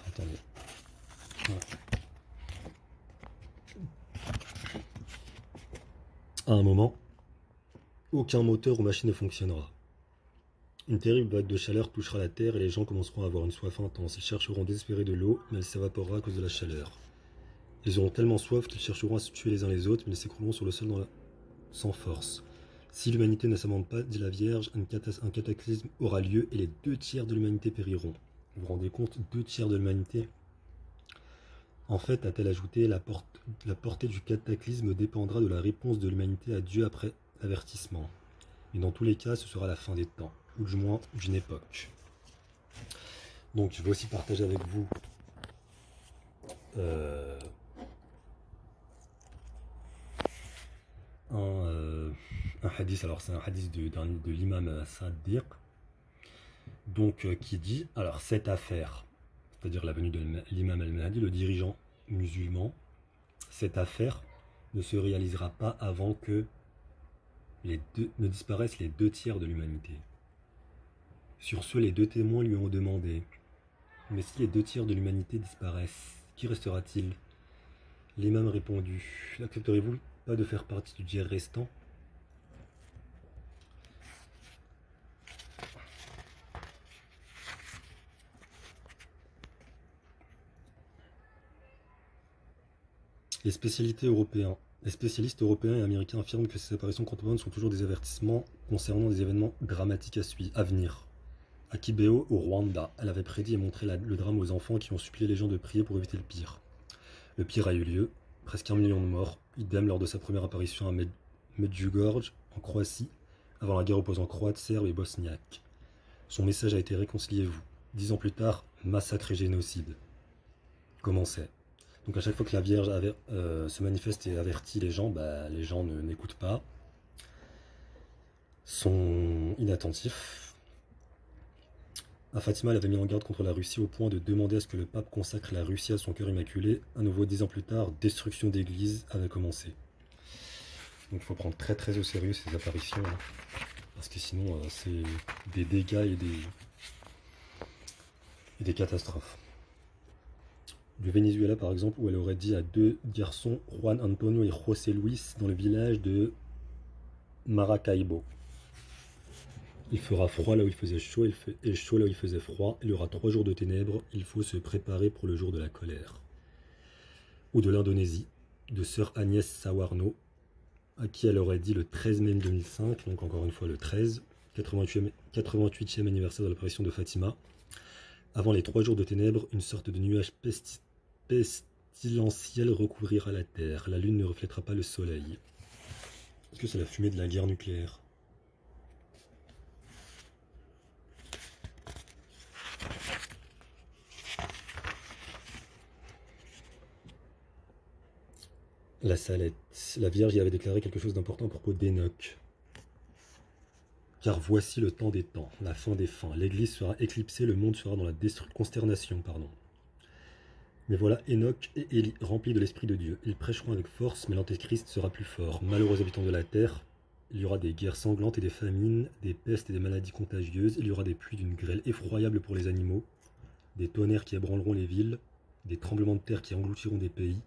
Attendez. Voilà. À un moment, aucun moteur ou machine ne fonctionnera. Une terrible vague de chaleur touchera la terre et les gens commenceront à avoir une soif intense. Ils chercheront désespérés de l'eau, mais elle s'évaporera à cause de la chaleur. Ils auront tellement soif qu'ils chercheront à se tuer les uns les autres, mais ils s'écrouleront sur le sol sans force. Si l'humanité ne s'amende pas, dit la Vierge, un cataclysme aura lieu et les 2 tiers de l'humanité périront. Vous vous rendez compte, 2 tiers de l'humanité? En fait, a-t-elle ajouté, la portée du cataclysme dépendra de la réponse de l'humanité à Dieu après l'avertissement. Mais dans tous les cas, ce sera la fin des temps, ou du moins d'une époque. Donc je vais aussi partager avec vous un hadith. Alors c'est un hadith de l'imam Sadiq, donc qui dit, alors cette affaire, c'est-à-dire la venue de l'imam al-Mahdi, le dirigeant musulman, cette affaire ne se réalisera pas avant que ne disparaissent les 2 tiers de l'humanité. Sur ce, les 2 témoins lui ont demandé « Mais si les 2 tiers de l'humanité disparaissent, qui restera-t-il » L'imam a répondu « N'accepterez-vous pas de faire partie du tiers restant ?» Les spécialistes européens et américains affirment que ces apparitions contemporaines sont toujours des avertissements concernant des événements dramatiques à venir. À Kibeho, au Rwanda, elle avait prédit et montré le drame aux enfants qui ont supplié les gens de prier pour éviter le pire. Le pire a eu lieu, presque 1 million de morts, idem lors de sa première apparition à Medjugorje, en Croatie, avant la guerre opposant Croates, Serbes et Bosniaques. Son message a été réconciliez-vous. 10 ans plus tard, massacre et génocide. Comment c'est? Donc à chaque fois que la Vierge se manifeste et avertit les gens n'écoutent pas, sont inattentifs. À Fatima, elle avait mis en garde contre la Russie au point de demander à ce que le pape consacre la Russie à son cœur immaculé. À nouveau, 10 ans plus tard, destruction d'églises avait commencé. Donc il faut prendre très très au sérieux ces apparitions, hein, parce que sinon c'est des dégâts et des catastrophes. Du Venezuela par exemple, où elle aurait dit à 2 garçons, Juan Antonio et José Luis, dans le village de Maracaibo: il fera froid là où il faisait chaud et chaud là où il faisait froid, il y aura 3 jours de ténèbres, il faut se préparer pour le jour de la colère. Ou de l'Indonésie, de sœur Agnès Sawarno, à qui elle aurait dit le 13 mai 2005, donc encore une fois le 13, 88e anniversaire de l'apparition de Fatima. Avant les 3 jours de ténèbres, une sorte de nuage pestilentiel recouvrira la terre. La lune ne reflètera pas le soleil. Est-ce que c'est la fumée de la guerre nucléaire? La Salette. La Vierge y avait déclaré quelque chose d'important à propos d'Enoch. Car voici le temps des temps, la fin des fins. L'Église sera éclipsée, le monde sera dans la consternation. Mais voilà Enoch et Élie, remplis de l'Esprit de Dieu. Ils prêcheront avec force, mais l'Antéchrist sera plus fort. Malheureux habitants de la terre, il y aura des guerres sanglantes et des famines, des pestes et des maladies contagieuses. Il y aura des pluies d'une grêle effroyable pour les animaux, des tonnerres qui ébranleront les villes, des tremblements de terre qui engloutiront des pays.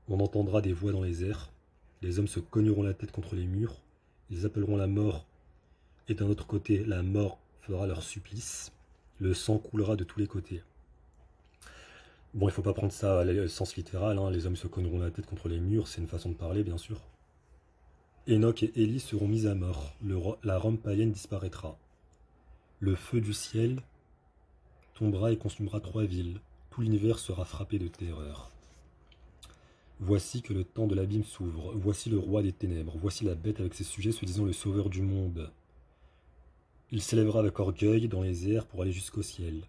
On entendra des voix dans les airs. Les hommes se cogneront la tête contre les murs. Ils appelleront la mort. Et d'un autre côté, la mort fera leur supplice. Le sang coulera de tous les côtés. Bon, il ne faut pas prendre ça au sens littéral, hein. Les hommes se cogneront la tête contre les murs, c'est une façon de parler, bien sûr. Enoch et Élie seront mis à mort. La Rome païenne disparaîtra. Le feu du ciel tombera et consumera 3 villes. Tout l'univers sera frappé de terreur. Voici que le temps de l'abîme s'ouvre. Voici le roi des ténèbres. Voici la bête avec ses sujets se disant le sauveur du monde. Il s'élèvera avec orgueil dans les airs pour aller jusqu'au ciel.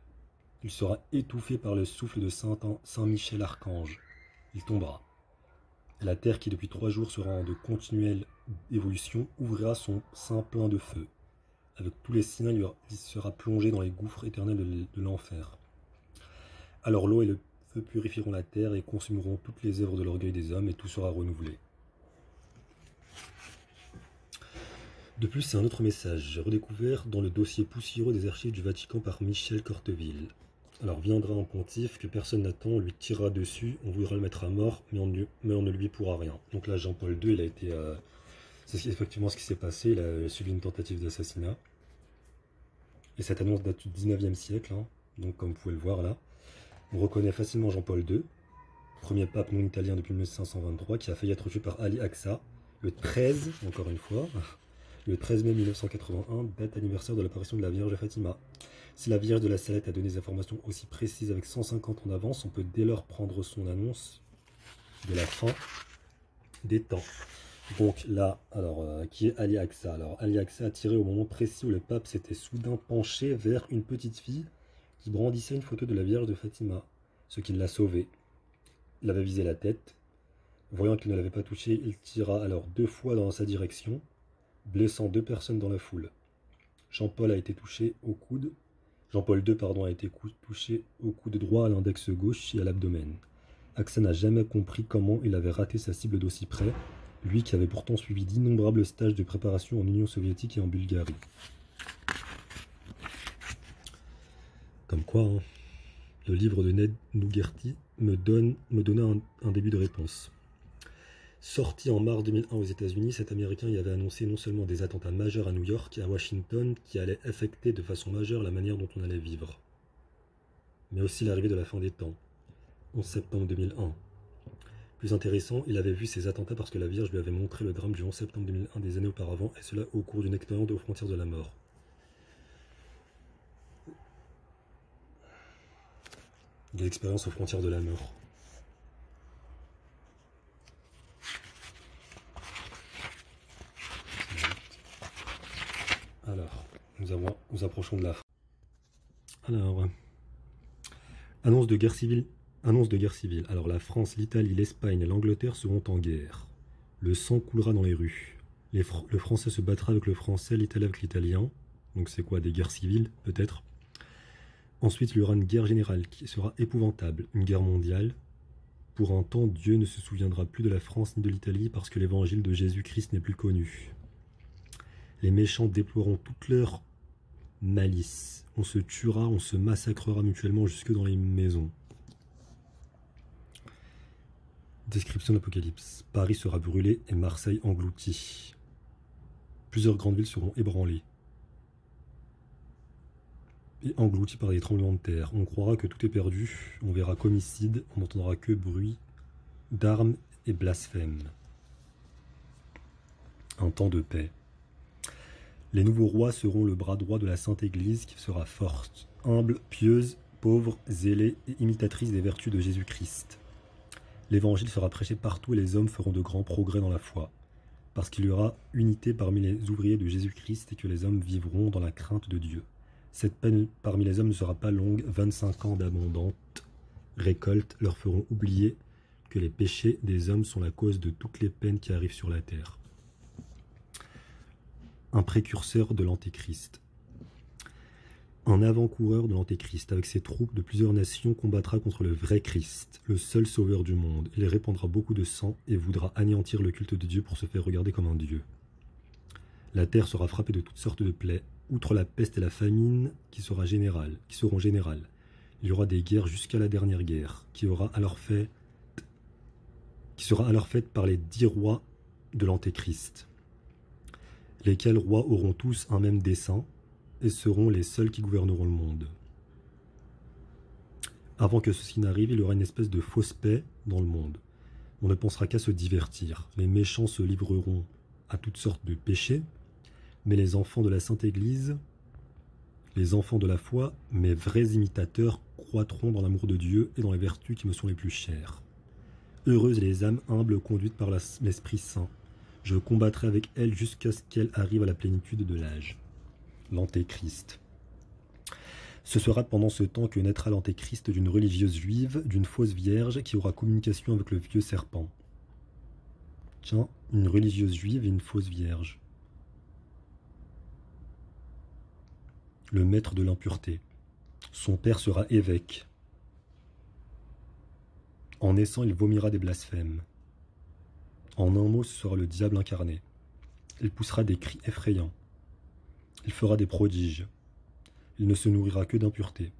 Il sera étouffé par le souffle de Saint Michel Archange. Il tombera. La terre qui depuis 3 jours sera en de continuelle évolution ouvrira son sein plein de feu. Avec tous les siens, il sera plongé dans les gouffres éternels de l'enfer. Alors l'eau et le feu purifieront la terre et consumeront toutes les œuvres de l'orgueil des hommes, et tout sera renouvelé. De plus, c'est un autre message, redécouvert dans le dossier poussiéreux des archives du Vatican par Michel Corteville. Alors viendra un pontife que personne n'attend, on lui tirera dessus, on voudra le mettre à mort, mais on ne lui pourra rien. Donc là, Jean-Paul II, il a été... c'est effectivement ce qui s'est passé, il a subi une tentative d'assassinat. Et cette annonce date du 19e siècle, hein. Donc comme vous pouvez le voir là. On reconnaît facilement Jean-Paul II, premier pape non italien depuis 1523, qui a failli être tué par Ali Aqsa, le 13, encore une fois, le 13 mai 1981, date anniversaire de l'apparition de la Vierge Fatima. Si la Vierge de la Salette a donné des informations aussi précises avec 150 ans d'avance, on peut dès lors prendre son annonce de la fin des temps. Donc là, alors, qui est Ali Aqsa? Alors, Ali Aqsa a tiré au moment précis où le pape s'était soudain penché vers une petite fille qui brandissait une photo de la Vierge de Fatima, ce qui l'a sauvé. Il avait visé la tête. Voyant qu'il ne l'avait pas touché, il tira alors 2 fois dans sa direction, blessant 2 personnes dans la foule. Jean-Paul II a été touché au coude droit, à l'index gauche et à l'abdomen. Aqsa n'a jamais compris comment il avait raté sa cible d'aussi près, lui qui avait pourtant suivi d'innombrables stages de préparation en Union soviétique et en Bulgarie. Comme quoi, hein, le livre de Ned Nougerty me donna un début de réponse. Sorti en mars 2001 aux États-Unis, cet Américain y avait annoncé non seulement des attentats majeurs à New York et à Washington qui allaient affecter de façon majeure la manière dont on allait vivre, mais aussi l'arrivée de la fin des temps, 11 septembre 2001. Plus intéressant, il avait vu ces attentats parce que la Vierge lui avait montré le drame du 11 septembre 2001 des années auparavant, et cela au cours d'une expérience aux frontières de la mort. Des expériences aux frontières de la mort. Alors, nous approchons de la fin. Alors, annonce de guerre civile. Annonce de guerre civile. Alors la France, l'Italie, l'Espagne et l'Angleterre seront en guerre. Le sang coulera dans les rues. Le français se battra avec le français, l'italien avec l'italien. Donc c'est quoi, des guerres civiles, peut-être? Ensuite, il y aura une guerre générale qui sera épouvantable, une guerre mondiale. Pour un temps, Dieu ne se souviendra plus de la France ni de l'Italie parce que l'évangile de Jésus-Christ n'est plus connu. Les méchants déploieront toute leur malice. On se tuera, on se massacrera mutuellement jusque dans les maisons. Description de l'Apocalypse. Paris sera brûlé et Marseille englouti. Plusieurs grandes villes seront ébranlées et englouties par des tremblements de terre. On croira que tout est perdu, on verra qu'homicide, on n'entendra que bruit d'armes et blasphème. Un temps de paix. Les nouveaux rois seront le bras droit de la Sainte Église qui sera forte, humble, pieuse, pauvre, zélée et imitatrice des vertus de Jésus-Christ. L'évangile sera prêché partout et les hommes feront de grands progrès dans la foi, parce qu'il y aura unité parmi les ouvriers de Jésus-Christ et que les hommes vivront dans la crainte de Dieu. Cette peine parmi les hommes ne sera pas longue, 25 ans d'abondante récolte leur feront oublier que les péchés des hommes sont la cause de toutes les peines qui arrivent sur la terre. Un précurseur de l'Antéchrist. Un avant-coureur de l'Antéchrist, avec ses troupes de plusieurs nations, combattra contre le vrai Christ, le seul sauveur du monde. Il répandra beaucoup de sang et voudra anéantir le culte de Dieu pour se faire regarder comme un dieu. La terre sera frappée de toutes sortes de plaies, outre la peste et la famine qui seront générales. Il y aura des guerres jusqu'à la dernière guerre, qui sera alors faite par les 10 rois de l'Antéchrist, lesquels rois auront tous un même dessein et seront les seuls qui gouverneront le monde. Avant que ceci n'arrive, il y aura une espèce de fausse paix dans le monde. On ne pensera qu'à se divertir. Les méchants se livreront à toutes sortes de péchés, mais les enfants de la Sainte Église, les enfants de la foi, mes vrais imitateurs, croîtront dans l'amour de Dieu et dans les vertus qui me sont les plus chères. Heureuses les âmes humbles conduites par l'Esprit Saint. Je combattrai avec elles jusqu'à ce qu'elles arrivent à la plénitude de l'âge. L'Antéchrist. Ce sera pendant ce temps que naîtra l'Antéchrist d'une religieuse juive, d'une fausse vierge qui aura communication avec le vieux serpent. Tiens, une religieuse juive et une fausse vierge. Le maître de l'impureté. Son père sera évêque. En naissant, il vomira des blasphèmes. En un mot, ce sera le diable incarné. Il poussera des cris effrayants. Il fera des prodiges. Il ne se nourrira que d'impureté.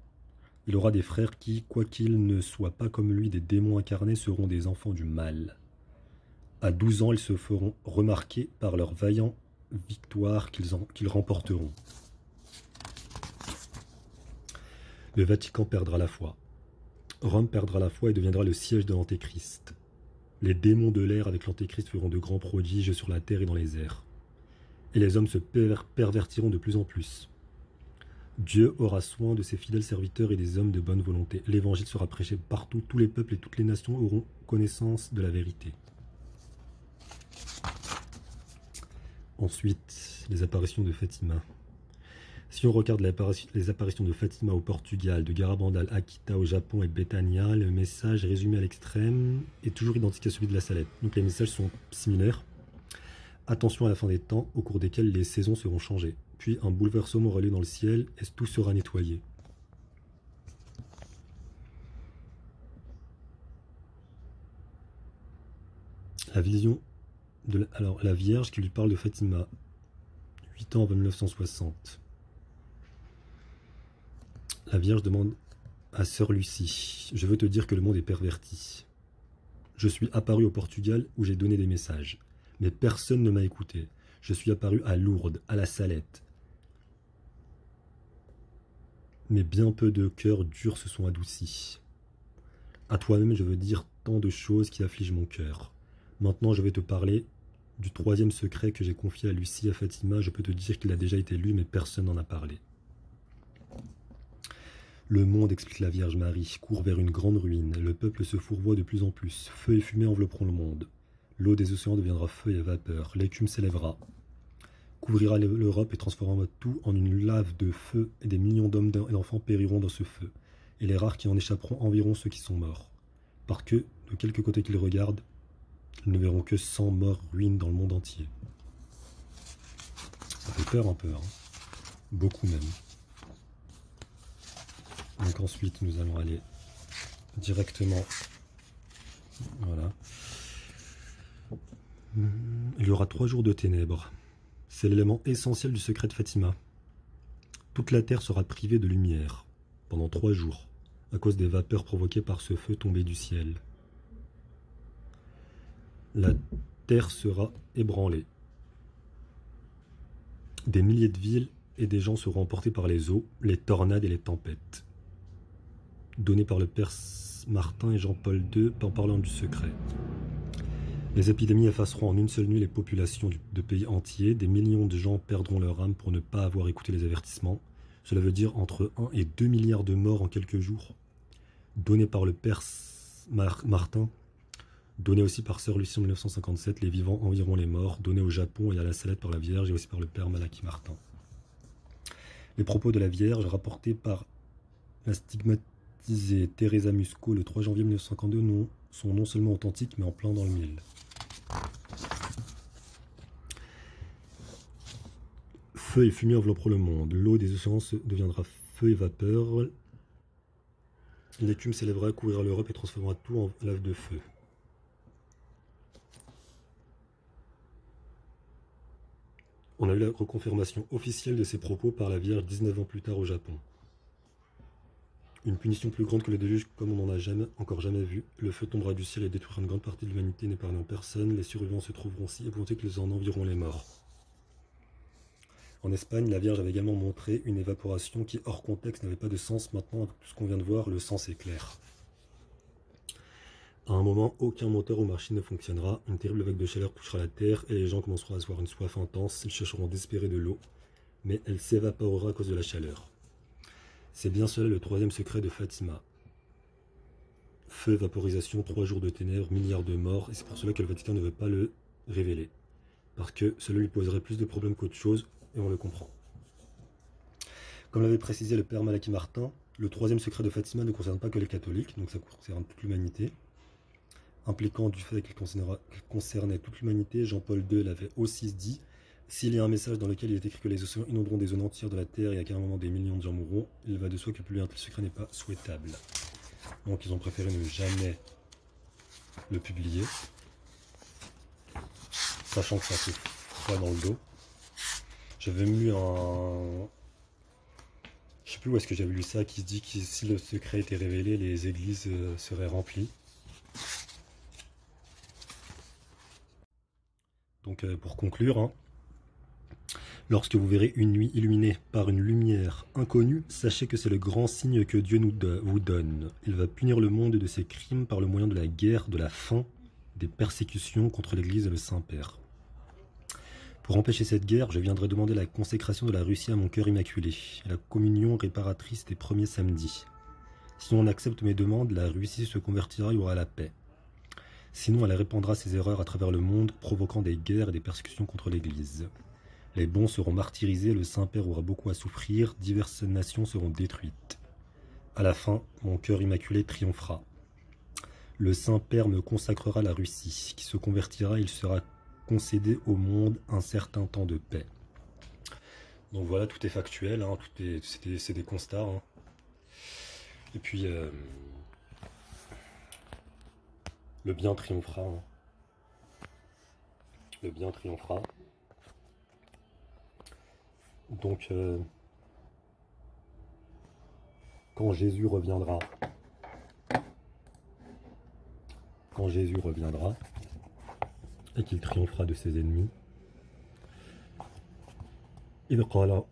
Il aura des frères qui, quoiqu'ils ne soient pas comme lui des démons incarnés, seront des enfants du mal. À 12 ans, ils se feront remarquer par leurs vaillantes victoires qu'ils remporteront. Le Vatican perdra la foi. Rome perdra la foi et deviendra le siège de l'Antéchrist. Les démons de l'air avec l'Antéchrist feront de grands prodiges sur la terre et dans les airs. Et les hommes se pervertiront de plus en plus. Dieu aura soin de ses fidèles serviteurs et des hommes de bonne volonté. L'évangile sera prêché partout, tous les peuples et toutes les nations auront connaissance de la vérité. Ensuite, les apparitions de Fatima. Si on regarde les apparitions de Fatima au Portugal, de Garabandal, Akita au Japon et Bethania, le message résumé à l'extrême est toujours identique à celui de la Salette. Donc les messages sont similaires. Attention à la fin des temps, au cours desquels les saisons seront changées. Puis un bouleversement aura lieu dans le ciel et tout sera nettoyé. La vision de la Vierge qui lui parle de Fatima, 8 ans avant 1960. La Vierge demande à Sœur Lucie, je veux te dire que le monde est perverti. Je suis apparu au Portugal où j'ai donné des messages, mais personne ne m'a écouté. Je suis apparu à Lourdes, à la Salette. Mais bien peu de cœurs durs se sont adoucis. À toi-même, je veux dire tant de choses qui affligent mon cœur. Maintenant, je vais te parler du troisième secret que j'ai confié à Lucie et à Fatima. Je peux te dire qu'il a déjà été lu, mais personne n'en a parlé. Le monde, explique la Vierge Marie, court vers une grande ruine. Le peuple se fourvoie de plus en plus. Feu et fumée envelopperont le monde. L'eau des océans deviendra feu et vapeur. L'écume s'élèvera, couvrira l'Europe et transformera tout en une lave de feu, et des millions d'hommes et d'enfants périront dans ce feu. Et les rares qui en échapperont environ ceux qui sont morts. Parce que, de quelque côté qu'ils regardent, ils ne verront que 100 morts ruines dans le monde entier. Ça fait peur un peu, hein. Beaucoup même. Donc ensuite, nous allons aller directement. Voilà. Il y aura 3 jours de ténèbres. C'est l'élément essentiel du secret de Fatima. Toute la terre sera privée de lumière pendant 3 jours, à cause des vapeurs provoquées par ce feu tombé du ciel. La terre sera ébranlée. Des milliers de villes et des gens seront emportés par les eaux, les tornades et les tempêtes. Donné par le père Martin et Jean-Paul II en parlant du secret. Les épidémies effaceront en une seule nuit les populations de pays entiers. Des millions de gens perdront leur âme pour ne pas avoir écouté les avertissements. Cela veut dire entre 1 et 2 milliards de morts en quelques jours. Donné par le père Martin, donné aussi par sœur Lucie en 1957, les vivants environ les morts, donné au Japon et à la Salette par la Vierge et aussi par le père Malachi Martin. Les propos de la Vierge rapportés par la stigmatisée Teresa Musco le 3 janvier 1952 sont non seulement authentiques mais en plein dans le mille. Feu et fumée envelopperont le monde. L'eau des océans deviendra feu et vapeur. L'écume s'élèvera, couvrira l'Europe et transformera tout en lave de feu. On a eu la reconfirmation officielle de ces propos par la Vierge 19 ans plus tard au Japon. Une punition plus grande que le déluge comme on n'en a encore jamais vu. Le feu tombera du ciel et détruira une grande partie de l'humanité n'épargnant personne. Les survivants se trouveront si épouvantés qu'ils en environt les morts. En Espagne, la Vierge avait également montré une évaporation qui, hors contexte, n'avait pas de sens. Maintenant, avec tout ce qu'on vient de voir, le sens est clair. À un moment, aucun moteur ou machine ne fonctionnera. Une terrible vague de chaleur touchera la terre et les gens commenceront à se voir une soif intense. Ils chercheront désespérés de l'eau, mais elle s'évaporera à cause de la chaleur. C'est bien cela le troisième secret de Fatima. Feu, vaporisation, 3 jours de ténèbres, milliards de morts, et c'est pour cela que le Vatican ne veut pas le révéler. Parce que cela lui poserait plus de problèmes qu'autre chose, et on le comprend. Comme l'avait précisé le père Malachi Martin, le troisième secret de Fatima ne concerne pas que les catholiques, donc ça concerne toute l'humanité. Impliquant du fait qu'il concernait toute l'humanité, Jean-Paul II l'avait aussi dit. S'il y a un message dans lequel il est écrit que les océans inonderont des zones entières de la Terre et qu'à un moment des millions de gens mourront, il va de soi que publier un tel secret n'est pas souhaitable. Donc ils ont préféré ne jamais le publier, sachant que ça fait froid dans le dos. J'avais lu un... Je sais plus où est-ce que j'avais lu ça, qui se dit que si le secret était révélé, les églises seraient remplies. Donc pour conclure, hein, lorsque vous verrez une nuit illuminée par une lumière inconnue, sachez que c'est le grand signe que Dieu vous donne. Il va punir le monde de ses crimes par le moyen de la guerre, de la faim, des persécutions contre l'Église et le Saint-Père. Pour empêcher cette guerre, je viendrai demander la consécration de la Russie à mon cœur immaculé, et la communion réparatrice des premiers samedis. Si on accepte mes demandes, la Russie se convertira et aura la paix. Sinon, elle répandra ses erreurs à travers le monde, provoquant des guerres et des persécutions contre l'Église. Les bons seront martyrisés, le Saint-Père aura beaucoup à souffrir, diverses nations seront détruites. À la fin, mon cœur immaculé triomphera. Le Saint-Père me consacrera la Russie, qui se convertira, il sera concédé au monde un certain temps de paix. Donc voilà, tout est factuel, hein, c'est des constats. Hein. Et puis, le bien triomphera. Hein. Le bien triomphera. Donc, quand Jésus reviendra, et qu'il triomphera de ses ennemis, إذ قال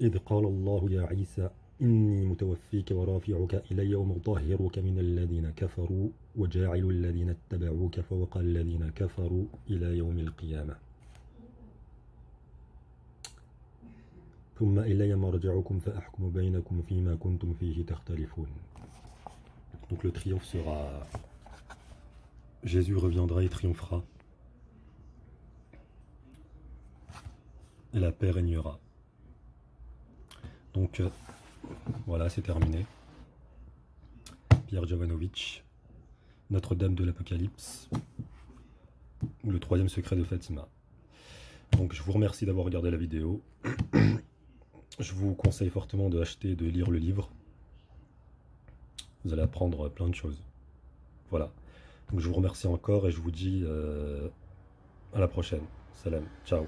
الله يا عيسى إني متوفيك ورافعك إلي ومطهرك من الذين كفروا وجاعل الذين اتبعوك فوق الذين كفروا إلى يوم القيامة ثم إلي مرجعكم فأحكم بينكم فيما كنتم فيه تختلفون. Donc le triomphe sera... Jésus reviendra et triomphera. Et la paix régnera. Donc voilà, c'est terminé. Pierre Jovanovic, Notre-Dame de l'Apocalypse, ou le troisième secret de Fatima. Donc je vous remercie d'avoir regardé la vidéo. Je vous conseille fortement de acheter et de lire le livre. Vous allez apprendre plein de choses. Voilà. Donc je vous remercie encore et je vous dis à la prochaine. Salam. Ciao.